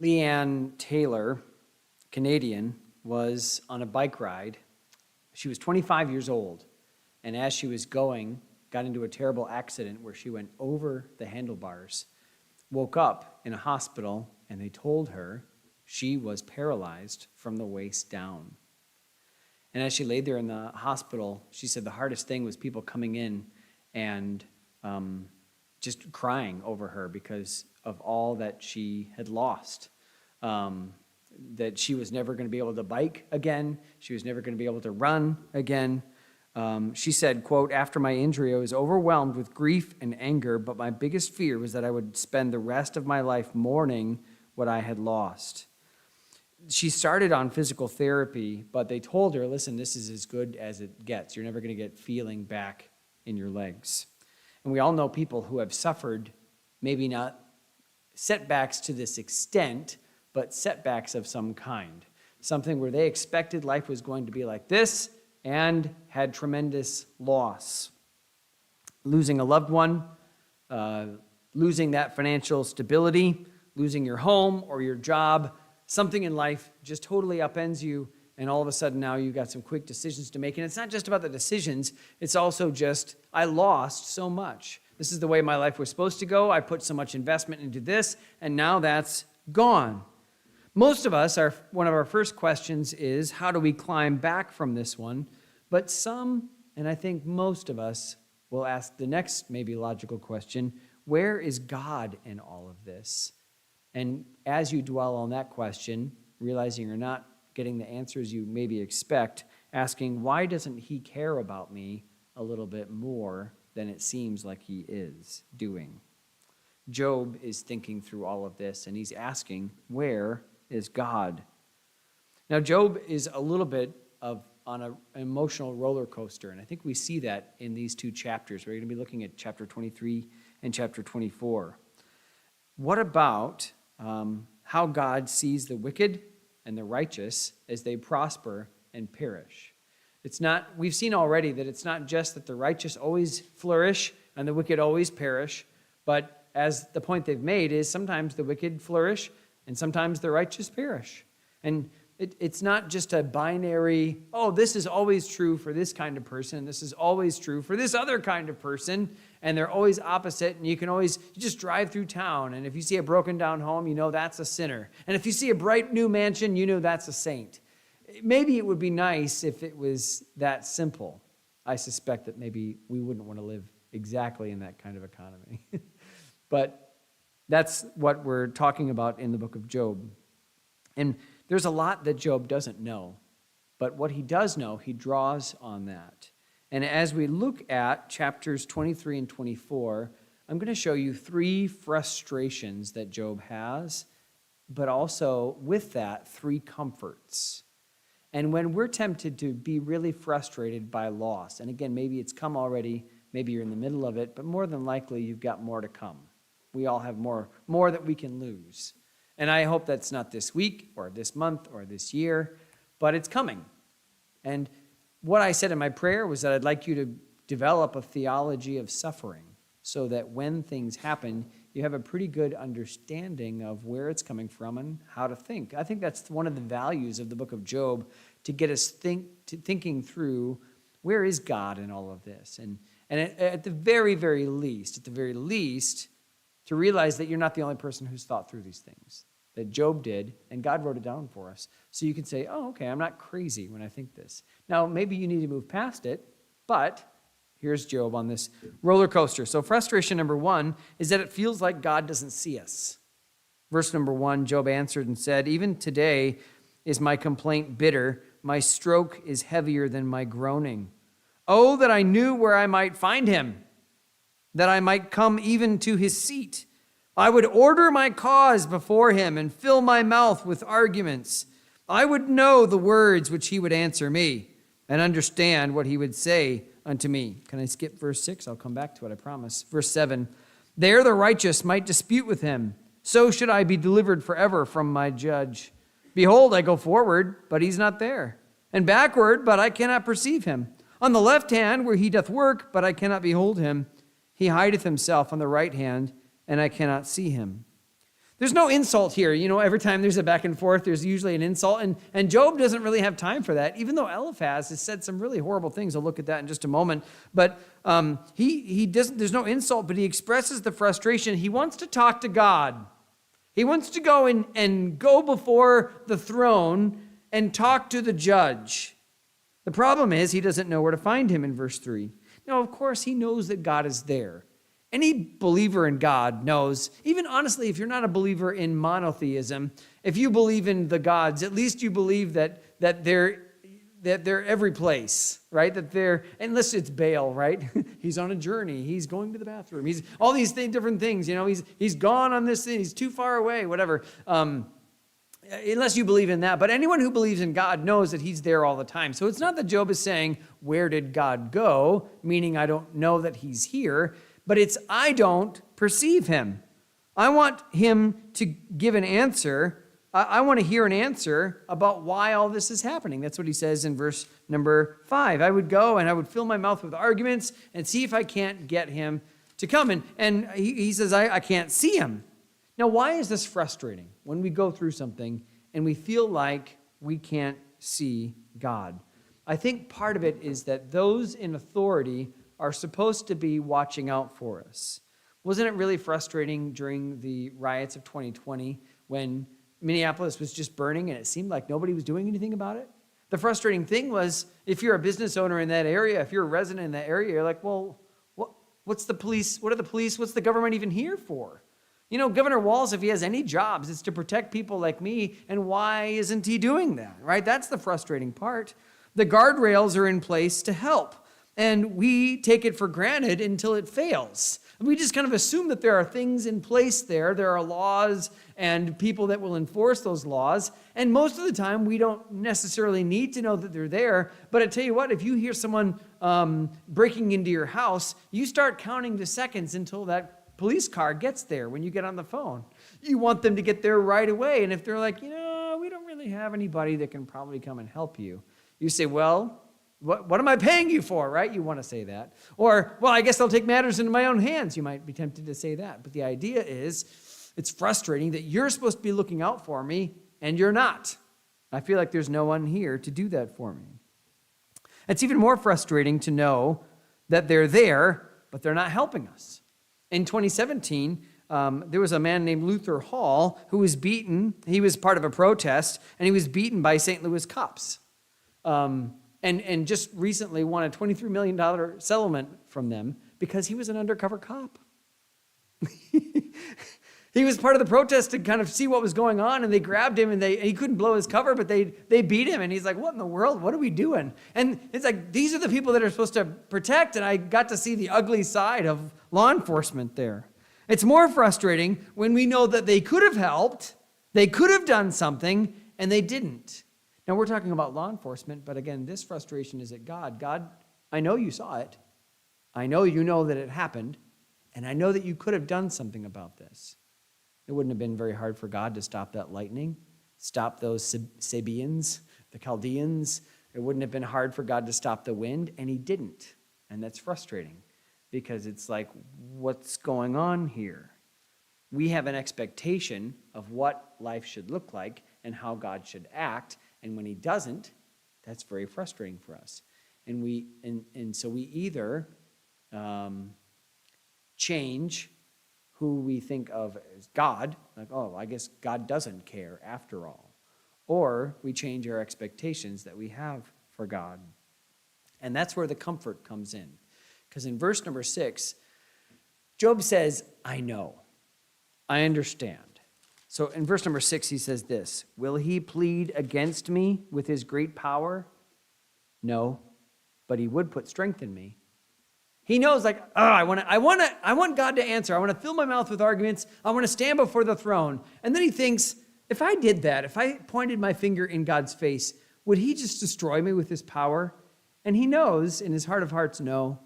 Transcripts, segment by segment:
Leanne Taylor, Canadian, was on a bike ride. She was 25 years old, and as she was going, got into a terrible accident where she went over the handlebars, woke up in a hospital, and they told her she was paralyzed from the waist down. And as she laid there in the hospital, she said the hardest thing was people coming in and just crying over her because of all that she had lost. That she was never going to be able to bike again. She was never going to be able to run again. She said, quote, "After my injury, I was overwhelmed with grief and anger, but my biggest fear was that I would spend the rest of my life mourning what I had lost." She started on physical therapy, but they told her, listen, this is as good as it gets. You're never going to get feeling back in your legs. And we all know people who have suffered, maybe not setbacks to this extent, but setbacks of some kind. Something where they expected life was going to be like this and had tremendous loss. Losing a loved one, losing that financial stability, losing your home or your job, something in life just totally upends you, and all of a sudden now you've got some quick decisions to make. And it's not just about the decisions, it's also just, I lost so much. This is the way my life was supposed to go. I put so much investment into this, and now that's gone. Most of us, one of our first questions is, how do we climb back from this one? But some, and I think most of us, will ask the next maybe logical question, where is God in all of this? And as you dwell on that question, realizing you're not getting the answers you maybe expect, asking, why doesn't he care about me a little bit more than it seems like he is doing? Job is thinking through all of this, and he's asking, where is God? Now, Job is a little bit on an emotional roller coaster, and I think we see that in these two chapters. We're going to be looking at chapter 23 and chapter 24. What about how God sees the wicked and the righteous as they prosper and perish? We've seen already that it's not just that the righteous always flourish and the wicked always perish, but as the point they've made is sometimes the wicked flourish and sometimes the righteous perish. And it's not just a binary, this is always true for this kind of person, and this is always true for this other kind of person, and they're always opposite, and you just drive through town, and if you see a broken down home, you know that's a sinner. And if you see a bright new mansion, you know that's a saint. Maybe it would be nice if it was that simple. I suspect that maybe we wouldn't want to live exactly in that kind of economy. But that's what we're talking about in the book of Job. And there's a lot that Job doesn't know, but what he does know, he draws on that. And as we look at chapters 23 and 24, I'm going to show you 3 frustrations that Job has, but also with that, 3 comforts. And when we're tempted to be really frustrated by loss, and again, maybe it's come already, maybe you're in the middle of it, but more than likely you've got more to come. We all have more that we can lose. And I hope that's not this week or this month or this year, but it's coming. And what I said in my prayer was that I'd like you to develop a theology of suffering so that when things happen, you have a pretty good understanding of where it's coming from and how to think. I think that's one of the values of the book of Job, to get us thinking through, where is God in all of this? And at the very, very least, to realize that you're not the only person who's thought through these things, that Job did, and God wrote it down for us. So you can say, okay, I'm not crazy when I think this. Now, maybe you need to move past it, but here's Job on this roller coaster. So frustration number 1 is that it feels like God doesn't see us. Verse number 1, Job answered and said, "Even today is my complaint bitter. My stroke is heavier than my groaning. Oh, that I knew where I might find him, that I might come even to his seat. I would order my cause before him and fill my mouth with arguments. I would know the words which he would answer me and understand what he would say unto me." Can I skip verse 6? I'll come back to it, I promise. Verse 7, "There the righteous might dispute with him. So should I be delivered forever from my judge. Behold, I go forward, but he's not there, and backward, but I cannot perceive him. On the left hand where he doth work, but I cannot behold him. He hideth himself on the right hand, and I cannot see him." There's no insult here. Every time there's a back and forth, there's usually an insult. And Job doesn't really have time for that, even though Eliphaz has said some really horrible things. I'll look at that in just a moment. But he doesn't, there's no insult, but he expresses the frustration. He wants to talk to God. He wants to go and go before the throne and talk to the judge. The problem is he doesn't know where to find him in verse 3. Now, of course, he knows that God is there. Any believer in God knows, even honestly, if you're not a believer in monotheism, if you believe in the gods, at least you believe that they're every place, right? That they're, unless it's Baal, right? He's on a journey. He's going to the bathroom. He's all these different things. He's gone on this thing. He's too far away. Whatever. Unless you believe in that, but anyone who believes in God knows that he's there all the time. So it's not that Job is saying, "Where did God go?" Meaning, I don't know that he's here. But it's, I don't perceive him. I want him to give an answer. I want to hear an answer about why all this is happening. That's what he says in verse number 5. I would go and I would fill my mouth with arguments and see if I can't get him to come. And he says, I can't see him. Now, why is this frustrating when we go through something and we feel like we can't see God? I think part of it is that those in authority are supposed to be watching out for us. Wasn't it really frustrating during the riots of 2020 when Minneapolis was just burning and it seemed like nobody was doing anything about it? The frustrating thing was, if you're a business owner in that area, if you're a resident in that area, you're like, well, what's the police? What are the police? What's the government even here for? Governor Walz, if he has any jobs, it's to protect people like me, and why isn't he doing that, right? That's the frustrating part. The guardrails are in place to help. And we take it for granted until it fails. We just kind of assume that there are things in place there. There are laws and people that will enforce those laws. And most of the time, we don't necessarily need to know that they're there. But I tell you what, if you hear someone breaking into your house, you start counting the seconds until that police car gets there when you get on the phone. You want them to get there right away. And if they're like, we don't really have anybody that can probably come and help you, you say, well, what am I paying you for, right? You want to say that. Or, well, I guess I'll take matters into my own hands. You might be tempted to say that. But the idea is, it's frustrating that you're supposed to be looking out for me, and you're not. I feel like there's no one here to do that for me. It's even more frustrating to know that they're there, but they're not helping us. In 2017, there was a man named Luther Hall who was beaten. He was part of a protest, and he was beaten by St. Louis cops. And just recently won a $23 million settlement from them because he was an undercover cop. He was part of the protest to kind of see what was going on, and they grabbed him, and he couldn't blow his cover, but they beat him, and he's like, what in the world? What are we doing? And it's like, these are the people that are supposed to protect, and I got to see the ugly side of law enforcement there. It's more frustrating when we know that they could have helped, they could have done something, and they didn't. Now, we're talking about law enforcement, but again, this frustration is at God. God, I know you saw it. I know you know that it happened, and I know that you could have done something about this. It wouldn't have been very hard for God to stop that lightning, stop those Sabeans, the Chaldeans. It wouldn't have been hard for God to stop the wind, and he didn't. And that's frustrating because it's like, what's going on here? We have an expectation of what life should look like and how God should act. And when he doesn't, that's very frustrating for us. And so we either change who we think of as God, like, oh, I guess God doesn't care after all. Or we change our expectations that we have for God. And that's where the comfort comes in. Because in verse number 6, Job says, I know, I understand. So in verse number 6, he says this, will he plead against me with his great power? No, but he would put strength in me. He knows, like, I want God to answer. I want to fill my mouth with arguments. I want to stand before the throne. And then he thinks, if I did that, if I pointed my finger in God's face, would he just destroy me with his power? And he knows in his heart of hearts, no,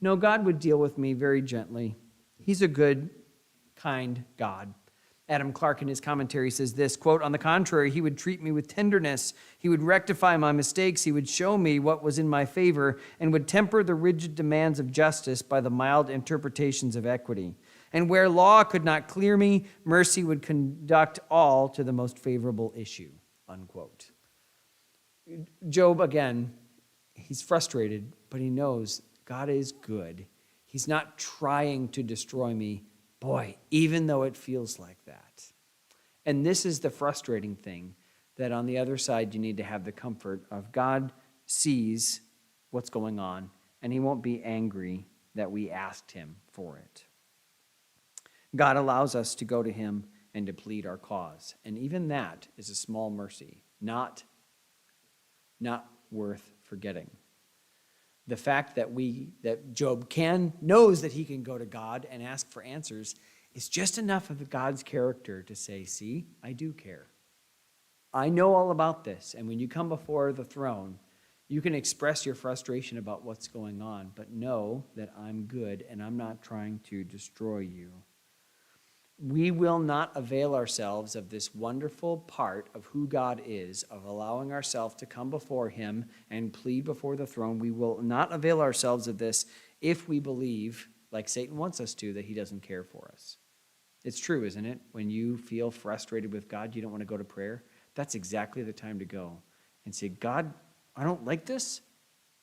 God would deal with me very gently. He's a good, kind God. Adam Clark in his commentary says this, quote, on the contrary, he would treat me with tenderness. He would rectify my mistakes. He would show me what was in my favor and would temper the rigid demands of justice by the mild interpretations of equity. And where law could not clear me, mercy would conduct all to the most favorable issue, unquote. Job, again, he's frustrated, but he knows God is good. He's not trying to destroy me, boy, even though it feels like that. And this is the frustrating thing, that on the other side, you need to have the comfort of God sees what's going on, and he won't be angry that we asked him for it. God allows us to go to him and to plead our cause. And even that is a small mercy, not worth forgetting. The fact that Job knows that he can go to God and ask for answers is just enough of God's character to say, see, I do care. I know all about this. And when you come before the throne, you can express your frustration about what's going on, but know that I'm good and I'm not trying to destroy you. We will not avail ourselves of this wonderful part of who God is, of allowing ourselves to come before him and plead before the throne. We will not avail ourselves of this if we believe, like Satan wants us to, that he doesn't care for us. It's true, isn't it? When you feel frustrated with God, you don't want to go to prayer. That's exactly the time to go and say, God, I don't like this.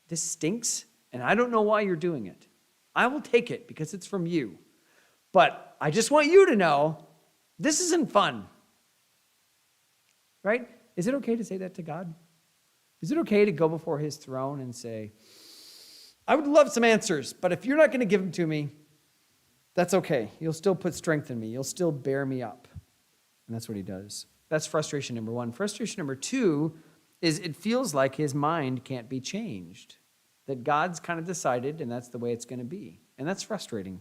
This stinks, and I don't know why you're doing it. I will take it because it's from you. But I just want you to know this isn't fun. Right? Is it okay to say that to God? Is it okay to go before his throne and say, I would love some answers, but if you're not going to give them to me, that's okay. You'll still put strength in me. You'll still bear me up. And that's what he does. That's frustration number one. Frustration number two is it feels like his mind can't be changed. That God's kind of decided, and that's the way it's going to be. And that's frustrating.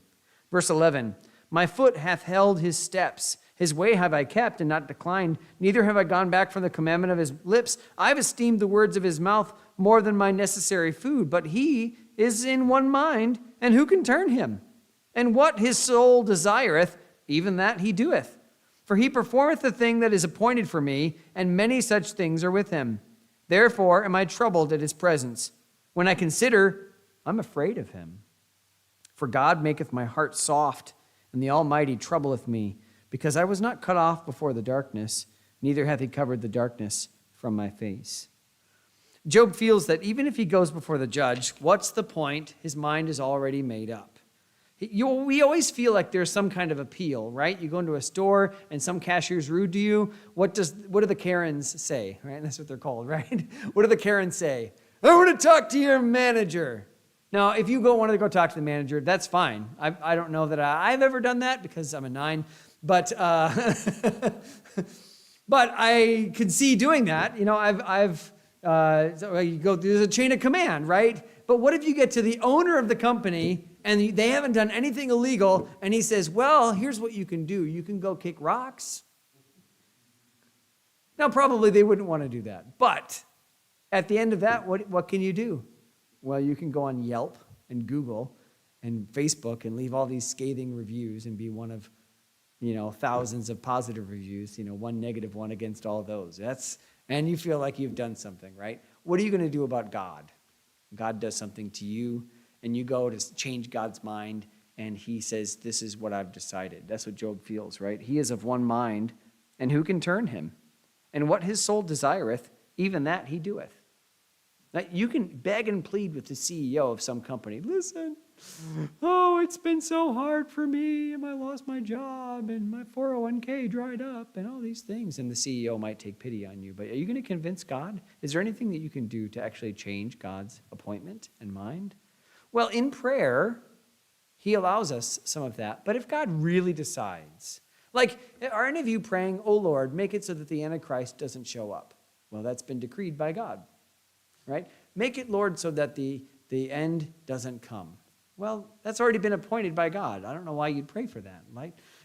Verse 11, my foot hath held his steps. His way have I kept and not declined. Neither have I gone back from the commandment of his lips. I have esteemed the words of his mouth more than my necessary food. But he is in one mind, and who can turn him? And what his soul desireth, even that he doeth. For he performeth the thing that is appointed for me, and many such things are with him. Therefore am I troubled at his presence. When I consider, I'm afraid of him. For God maketh my heart soft, and the Almighty troubleth me, because I was not cut off before the darkness, neither hath he covered the darkness from my face. Job feels that even if he goes before the judge, what's the point? His mind is already made up. We always feel like there's some kind of appeal, right? You go into a store and some cashier's rude to you. What do the Karens say, right? That's what they're called, right? What do the Karens say? I want to talk to your manager. Now, if you want to go talk to the manager, that's fine. I don't know that I've ever done that because I'm a 9, but but I could see doing that. You know, so you go. There's a chain of command, right? But what if you get to the owner of the company and they haven't done anything illegal, and he says, well, here's what you can do. You can go kick rocks. Now, probably they wouldn't want to do that. But at the end of that, what can you do? Well, you can go on Yelp and Google and Facebook and leave all these scathing reviews and be one of, thousands of positive reviews, one negative one against all those. And you feel like you've done something, right? What are you going to do about God? God does something to you, and you go to change God's mind, and he says, this is what I've decided. That's what Job feels, right? He is of one mind, and who can turn him? And what his soul desireth, even that he doeth. Now, you can beg and plead with the CEO of some company. Listen, it's been so hard for me, and I lost my job, and my 401k dried up, and all these things. And the CEO might take pity on you. But are you going to convince God? Is there anything that you can do to actually change God's appointment and mind? Well, in prayer, he allows us some of that. But if God really decides, like, are any of you praying, oh Lord, make it so that the Antichrist doesn't show up? Well, that's been decreed by God, right? Make it, Lord, so that the end doesn't come. Well, that's already been appointed by God. I don't know why you'd pray for that,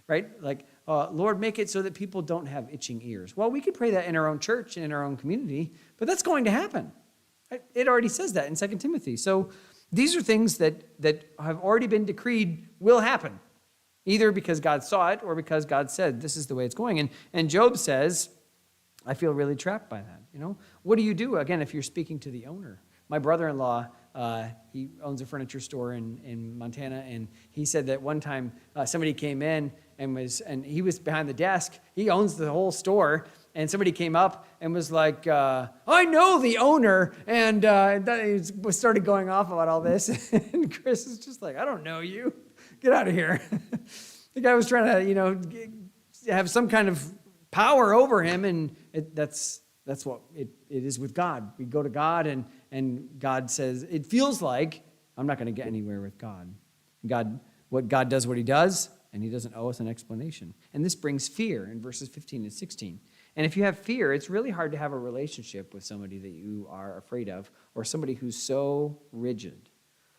right? Like, Lord, make it so that people don't have itching ears. Well, we could pray that in our own church and in our own community, but that's going to happen. It already says that in 2 Timothy. So these are things that have already been decreed will happen, either because God saw it or because God said this is the way it's going. And Job says, I feel really trapped by that. What do you do, again, if you're speaking to the owner? My brother-in-law He owns a furniture store in Montana, and he said that one time somebody came in and he was behind the desk. He owns the whole store, and somebody came up and was like, I know the owner, and he started going off about all this. And Chris is just like, I don't know you. Get out of here. The guy was trying to, have some kind of power over him, and that's what it is with God. We go to God, and God says, it feels like I'm not going to get anywhere with God. God does what he does, and he doesn't owe us an explanation. And this brings fear in verses 15 and 16. And if you have fear, it's really hard to have a relationship with somebody that you are afraid of, or somebody who's so rigid,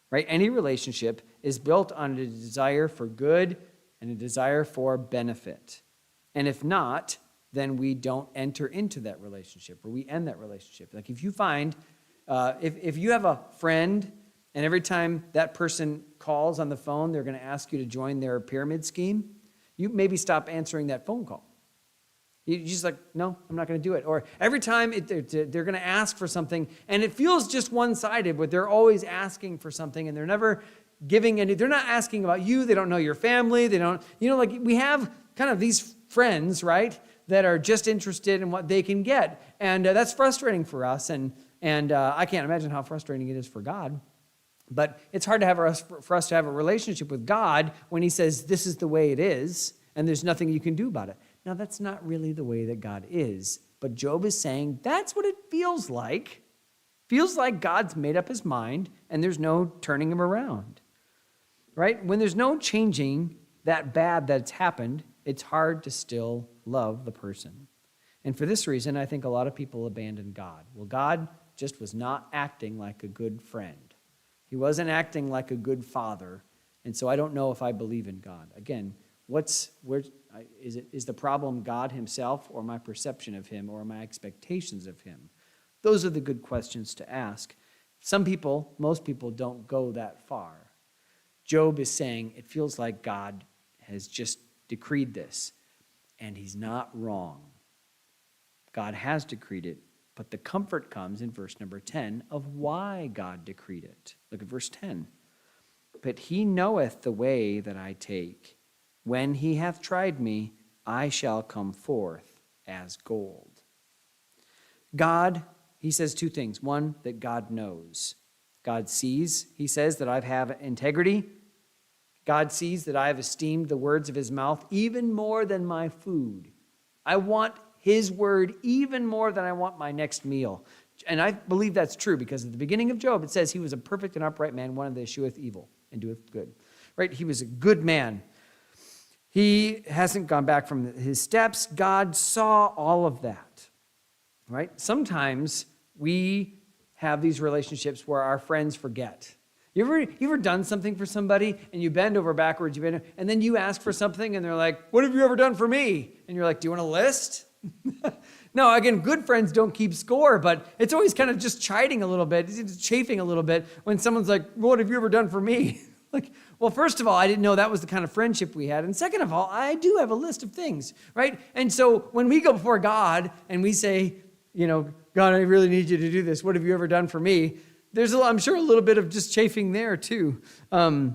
right? Any relationship is built on a desire for good and a desire for benefit. And if not, then we don't enter into that relationship, or we end that relationship. Like if you find, if you have a friend, and every time that person calls on the phone, they're going to ask you to join their pyramid scheme, you maybe stop answering that phone call. You're just like, no, I'm not going to do it. Or every time they're going to ask for something, and it feels just one-sided, but they're always asking for something, and they're never giving any, they're not asking about you, they don't know your family, they don't, like we have kind of these friends, right, that are just interested in what they can get. And that's frustrating for us, and I can't imagine how frustrating it is for God. But it's hard for us to have a relationship with God when he says, this is the way it is, and there's nothing you can do about it. Now, that's not really the way that God is. But Job is saying that's what it feels like. Feels like God's made up his mind, and there's no turning him around. Right? When there's no changing that bad that's happened, it's hard to still love the person. And for this reason, I think a lot of people abandon God. Well, God just was not acting like a good friend. He wasn't acting like a good father, and so I don't know if I believe in God. Again, is the problem God himself, or my perception of him, or my expectations of him? Those are the good questions to ask. Most people don't go that far. Job is saying it feels like God has just decreed this, and he's not wrong. God has decreed it. But the comfort comes in verse number 10 of why God decreed it. Look at verse 10. But he knoweth the way that I take. When he hath tried me, I shall come forth as gold. God, he says two things. One, that God knows. God sees, he says, that I have integrity. God sees that I have esteemed the words of his mouth even more than my food. I want his word even more than I want my next meal. And I believe that's true because at the beginning of Job, it says he was a perfect and upright man, one that escheweth evil and doeth good. Right? He was a good man. He hasn't gone back from his steps. God saw all of that. Right? Sometimes we have these relationships where our friends forget. You ever done something for somebody and you bend over backwards, and then you ask for something and they're like, what have you ever done for me? And you're like, do you want a list? No, again, good friends don't keep score, but it's always kind of just chiding a little bit, it's chafing a little bit when someone's like, what have you ever done for me? Like, well, first of all, I didn't know that was the kind of friendship we had. And second of all, I do have a list of things, right? And so when we go before God and we say, God, I really need you to do this. What have you ever done for me? There's, I'm sure, a little bit of just chafing there too. When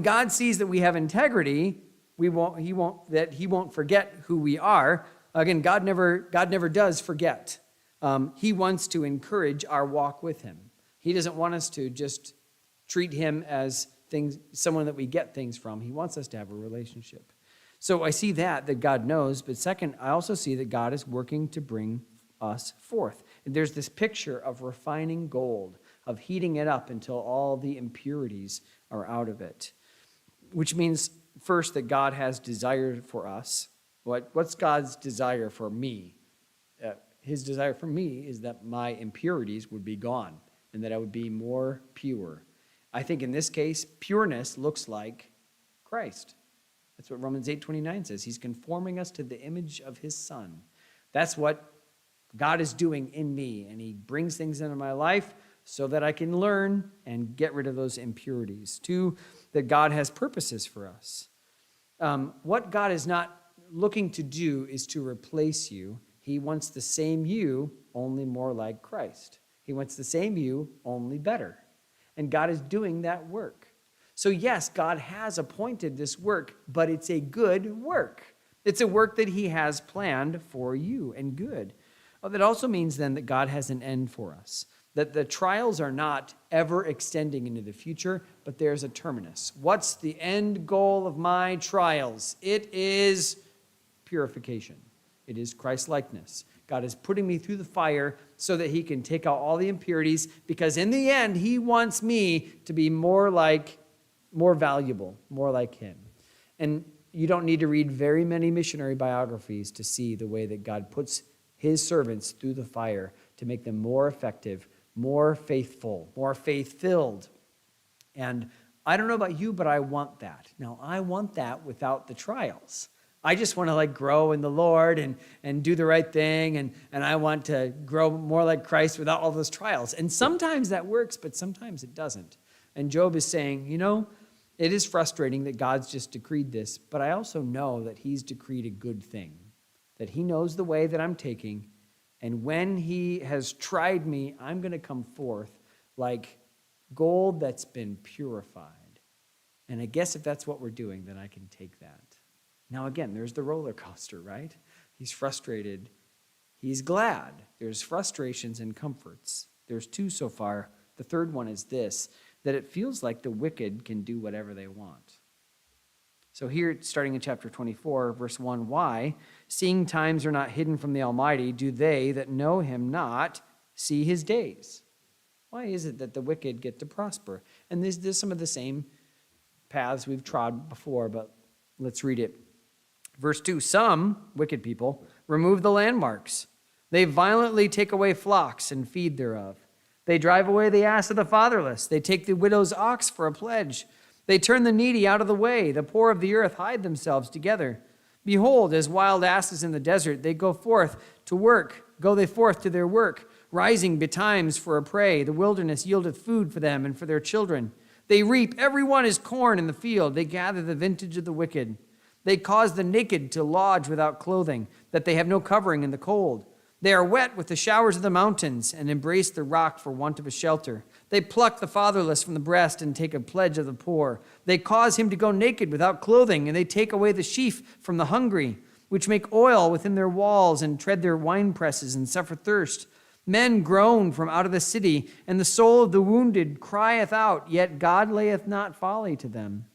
God sees that we have integrity, he won't forget who we are. Again, God never does forget. He wants to encourage our walk with him. He doesn't want us to just treat him as someone that we get things from. He wants us to have a relationship. So I see that God knows, but second, I also see that God is working to bring us forth. And there's this picture of refining gold, of heating it up until all the impurities are out of it, which means first, that God has desire for us. What's God's desire for me? His desire for me is that my impurities would be gone and that I would be more pure. I think in this case, pureness looks like Christ. That's what Romans 8:29 says. He's conforming us to the image of his Son. That's what God is doing in me, and he brings things into my life so that I can learn and get rid of those impurities. Two, that God has purposes for us. What God is not looking to do is to replace you. He wants the same you, only more like Christ. He wants the same you, only better. And God is doing that work. So yes, God has appointed this work, but it's a good work. It's a work that he has planned for you and good. That also means then that God has an end for us, that the trials are not ever extending into the future, but there's a terminus. What's the end goal of my trials? It is purification. It is Christ-likeness. God is putting me through the fire so that he can take out all the impurities, because in the end, he wants me to be more valuable, more like him. And you don't need to read very many missionary biographies to see the way that God puts his servants through the fire to make them more effective, more faithful, more faith-filled. And I don't know about you, but I want that. Now, I want that without the trials. I just want to grow in the Lord and do the right thing, and I want to grow more like Christ without all those trials. And sometimes that works, but sometimes it doesn't. And Job is saying, it is frustrating that God's just decreed this, but I also know that he's decreed a good thing, that he knows the way that I'm taking, and when he has tried me, I'm going to come forth like gold that's been purified. And I guess if that's what we're doing, then I can take that. Now again, there's the roller coaster, right? He's frustrated. He's glad. There's frustrations and comforts. There's two so far. The third one is this, that it feels like the wicked can do whatever they want. So here, starting in chapter 24, verse 1, why, seeing times are not hidden from the Almighty, do they that know him not see his days? Why is it that the wicked get to prosper? And there's some of the same paths we've trod before, but let's read it. Verse 2, some, wicked people, remove the landmarks. They violently take away flocks and feed thereof. They drive away the ass of the fatherless. They take the widow's ox for a pledge. They turn the needy out of the way. The poor of the earth hide themselves together. Behold, as wild asses in the desert, they go forth to work. Go they forth to their work, rising betimes for a prey. The wilderness yieldeth food for them and for their children. They reap every one his corn in the field. They gather the vintage of the wicked. They cause the naked to lodge without clothing, that they have no covering in the cold. They are wet with the showers of the mountains and embrace the rock for want of a shelter. They pluck the fatherless from the breast and take a pledge of the poor. They cause him to go naked without clothing, and they take away the sheaf from the hungry, which make oil within their walls and tread their wine presses and suffer thirst. Men groan from out of the city, and the soul of the wounded crieth out, yet God layeth not folly to them.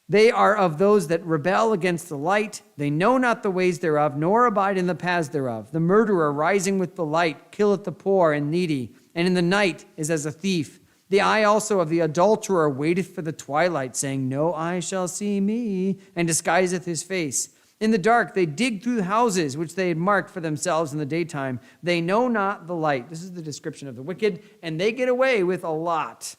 They are of those that rebel against the light. They know not the ways thereof, nor abide in the paths thereof. The murderer rising with the light killeth the poor and needy, and in the night is as a thief. The eye also of the adulterer waiteth for the twilight, saying, no eye shall see me, and disguiseth his face. In the dark they dig through the houses which they had marked for themselves in the daytime. They know not the light. This is the description of the wicked, and they get away with a lot.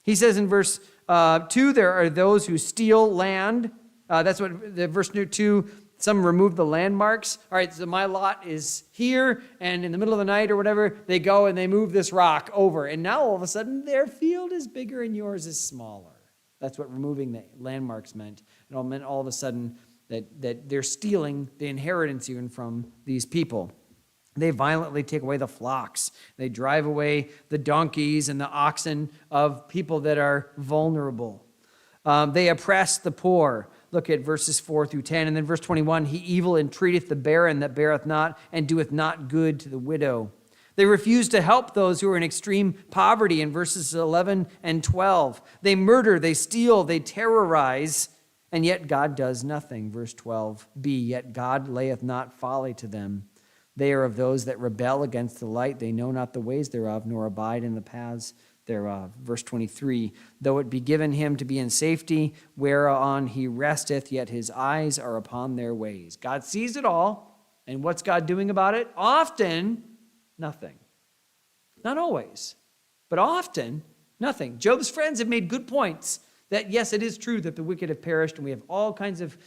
He says in verse 2, there are those who steal land. That's what the verse 2, some remove the landmarks. All right, so my lot is here, and in the middle of the night or whatever, they go and they move this rock over. And now all of a sudden, their field is bigger and yours is smaller. That's what removing the landmarks meant. It all meant all of a sudden that they're stealing the inheritance even from these people. They violently take away the flocks. They drive away the donkeys and the oxen of people that are vulnerable. They oppress the poor. Look at verses 4 through 10. And then verse 21, he evil entreateth the barren that beareth not, and doeth not good to the widow. They refuse to help those who are in extreme poverty in verses 11 and 12. They murder, they steal, they terrorize, and yet God does nothing. Verse 12b, yet God layeth not folly to them. They are of those that rebel against the light. They know not the ways thereof, nor abide in the paths thereof. Verse 23, though it be given him to be in safety, whereon he resteth, yet his eyes are upon their ways. God sees it all, and what's God doing about it? Often, nothing. Not always, but often, nothing. Job's friends have made good points that, yes, it is true that the wicked have perished, and we have all kinds of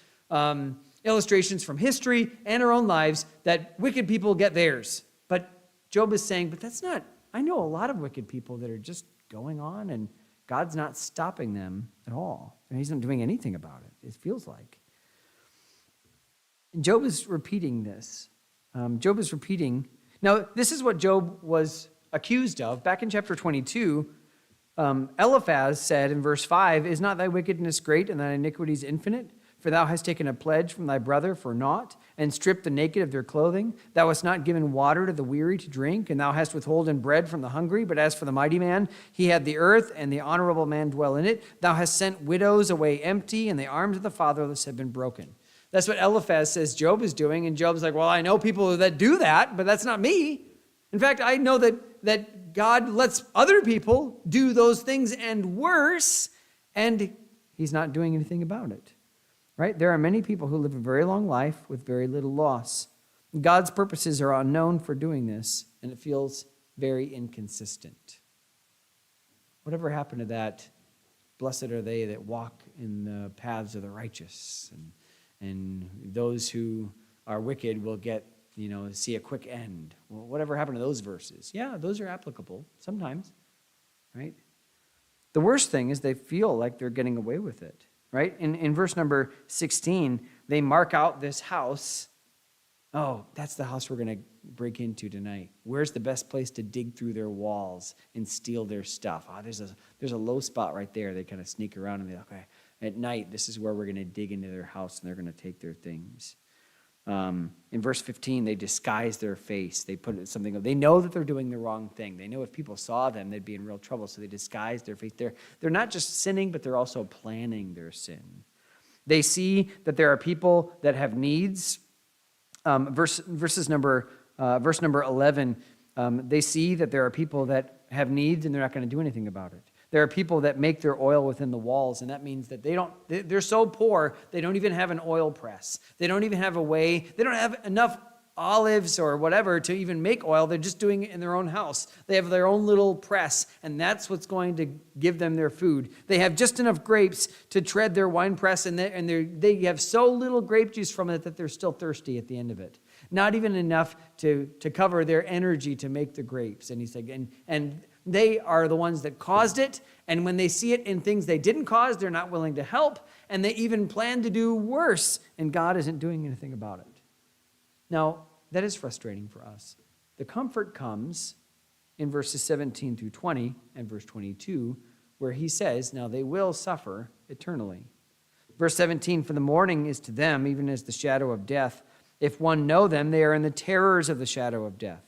illustrations from history and our own lives that wicked people get theirs. But Job is saying, but that's not, I know a lot of wicked people that are just going on, and God's not stopping them at all. And he's not doing anything about it, it feels like. And Job is repeating this. Job is repeating, Now, this is what Job was accused of. Back in chapter 22, Eliphaz said in verse 5, "Is not thy wickedness great and thy iniquities infinite? For thou hast taken a pledge from thy brother for naught, and stripped the naked of their clothing. Thou hast not given water to the weary to drink, and thou hast withholden bread from the hungry. But as for the mighty man, he had the earth, and the honorable man dwell in it. Thou hast sent widows away empty, and the arms of the fatherless have been broken." That's what Eliphaz says Job is doing, and Job's like, well, I know people that do that, but that's not me. In fact, I know that God lets other people do those things and worse, and he's not doing anything about it. Right? There are many people who live a very long life with very little loss. God's purposes are unknown for doing this, and it feels very inconsistent. Whatever happened to that, blessed are they that walk in the paths of the righteous, and those who are wicked will get, see a quick end. Well, whatever happened to those verses? Yeah, those are applicable sometimes, right? The worst thing is they feel like they're getting away with it. Right? In verse number 16, they mark out this house. Oh, that's the house we're going to break into tonight. Where's the best place to dig through their walls and steal their stuff? Oh, there's a low spot right there. They kind of sneak around and they're like, okay, at night, this is where we're going to dig into their house and they're going to take their things. In verse 15, they disguise their face. They put something. They know that they're doing the wrong thing. They know if people saw them, they'd be in real trouble. So they disguise their face. They're not just sinning, but they're also planning their sin. They see that there are people that have needs. Verse number 11. They see that there are people that have needs, and they're not going to do anything about it. There are people that make their oil within the walls, and that means that they're so poor, they don't even have an oil press. They don't even have a way, they don't have enough olives or whatever to even make oil. They're just doing it in their own house. They have their own little press, and that's what's going to give them their food. They have just enough grapes to tread their wine press, and they have so little grape juice from it that they're still thirsty at the end of it. Not even enough to cover their energy to make the grapes. And he's like, and they are the ones that caused it, and when they see it in things they didn't cause, they're not willing to help, and they even plan to do worse, and God isn't doing anything about it. Now, that is frustrating for us. The comfort comes in verses 17 through 20 and verse 22, where he says, now they will suffer eternally. Verse 17, for the morning is to them even as the shadow of death. If one know them, they are in the terrors of the shadow of death.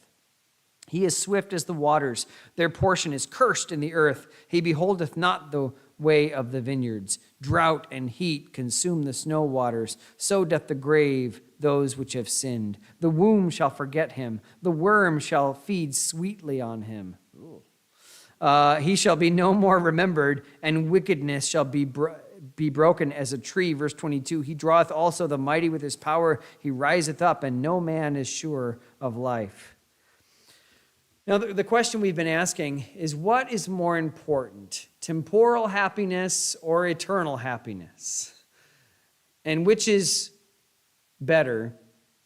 He is swift as the waters. Their portion is cursed in the earth. He beholdeth not the way of the vineyards. Drought and heat consume the snow waters. So doth the grave those which have sinned. The womb shall forget him. The worm shall feed sweetly on him. He shall be no more remembered, and wickedness shall be broken as a tree. Verse 22, he draweth also the mighty with his power. He riseth up, and no man is sure of life. Now, the question we've been asking is, what is more important, temporal happiness or eternal happiness? And which is better,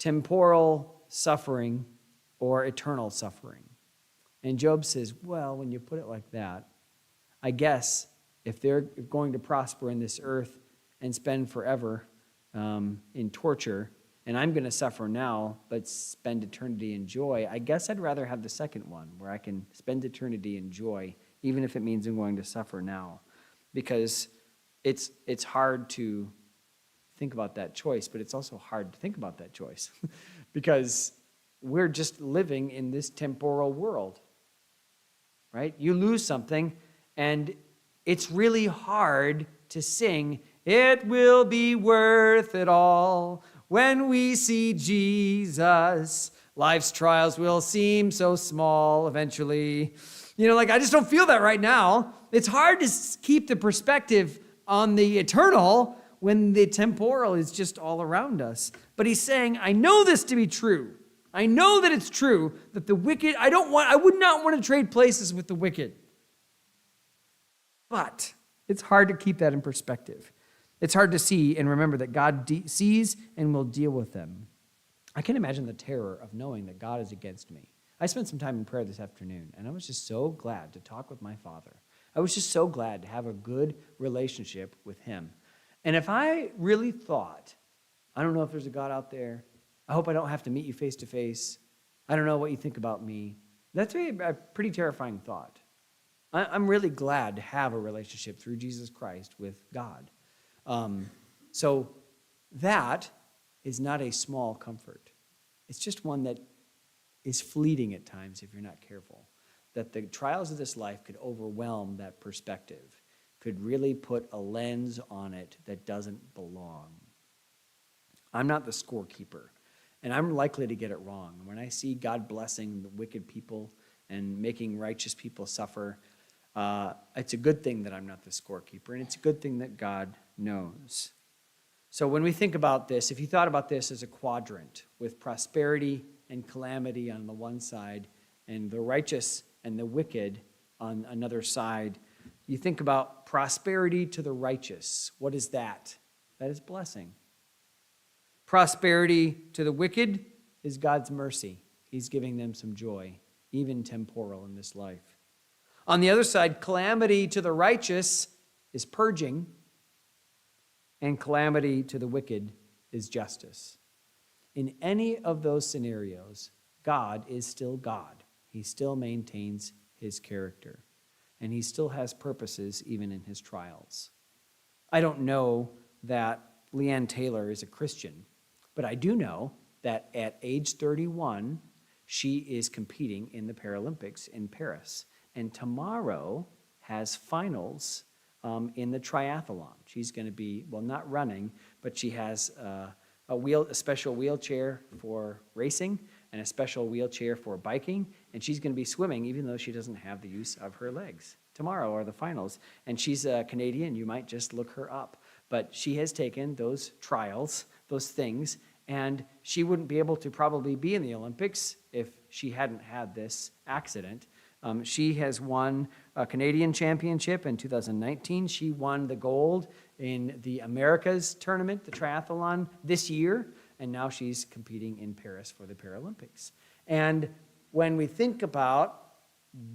temporal suffering or eternal suffering? And Job says, well, when you put it like that, I guess if they're going to prosper in this earth and spend forever in torture, and I'm going to suffer now, but spend eternity in joy, I guess I'd rather have the second one, where I can spend eternity in joy, even if it means I'm going to suffer now. Because it's hard to think about that choice, but it's also hard to think about that choice. Because we're just living in this temporal world, right? You lose something, and it's really hard to sing, it will be worth it all. When we see Jesus, life's trials will seem so small eventually. I just don't feel that right now. It's hard to keep the perspective on the eternal when the temporal is just all around us. But he's saying, I know this to be true. I know that it's true that the wicked, I would not want to trade places with the wicked. But it's hard to keep that in perspective. It's hard to see and remember that God sees and will deal with them. I can imagine the terror of knowing that God is against me. I spent some time in prayer this afternoon, and I was just so glad to talk with my Father. I was just so glad to have a good relationship with him. And if I really thought, I don't know if there's a God out there, I hope I don't have to meet you face to face, I don't know what you think about me. That's a pretty terrifying thought. I'm really glad to have a relationship through Jesus Christ with God. So that is not a small comfort. It's just one that is fleeting at times if you're not careful. That the trials of this life could overwhelm that perspective, could really put a lens on it that doesn't belong. I'm not the scorekeeper, and I'm likely to get it wrong. When I see God blessing the wicked people and making righteous people suffer, it's a good thing that I'm not the scorekeeper, and it's a good thing that God knows. So when we think about this, if you thought about this as a quadrant with prosperity and calamity on the one side and the righteous and the wicked on another side, you think about prosperity to the righteous. What is that? That is blessing. Prosperity to the wicked is God's mercy. He's giving them some joy, even temporal in this life. On the other side, calamity to the righteous is purging, and calamity to the wicked is justice. In any of those scenarios, God is still God. He still maintains his character, and he still has purposes even in his trials. I don't know that Leanne Taylor is a Christian, but I do know that at age 31, she is competing in the Paralympics in Paris, and tomorrow has finals in the triathlon. She's going to be, well, not running, but she has a special wheelchair for racing and a special wheelchair for biking, and she's going to be swimming even though she doesn't have the use of her legs. Tomorrow are the finals, and she's a Canadian. You might just look her up, but she has taken those trials, those things, and she wouldn't be able to probably be in the Olympics if she hadn't had this accident. She has won a Canadian championship in 2019. She won the gold in the Americas tournament, the triathlon, this year, and now she's competing in Paris for the Paralympics. And when we think about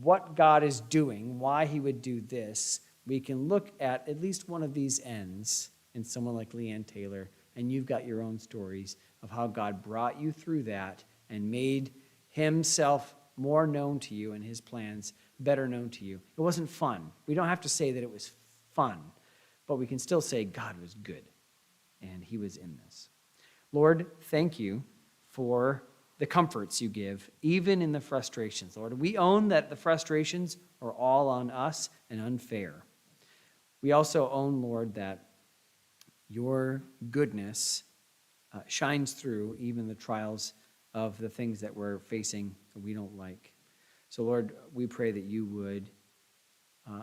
what God is doing, why he would do this, we can look at least one of these ends in someone like Leanne Taylor, and you've got your own stories of how God brought you through that and made himself more known to you and his plans better known to you. It wasn't fun. We don't have to say that it was fun, but we can still say God was good, and he was in this. Lord, thank you for the comforts you give, even in the frustrations. Lord, we own that the frustrations are all on us and unfair. We also own, Lord, that your goodness shines through even the trials of the things that we're facing that we don't like. So, Lord, we pray that you would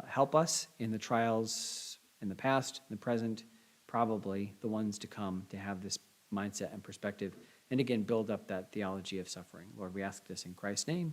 help us in the trials in the past, in the present, probably the ones to come, to have this mindset and perspective, and again, build up that theology of suffering. Lord, we ask this in Christ's name.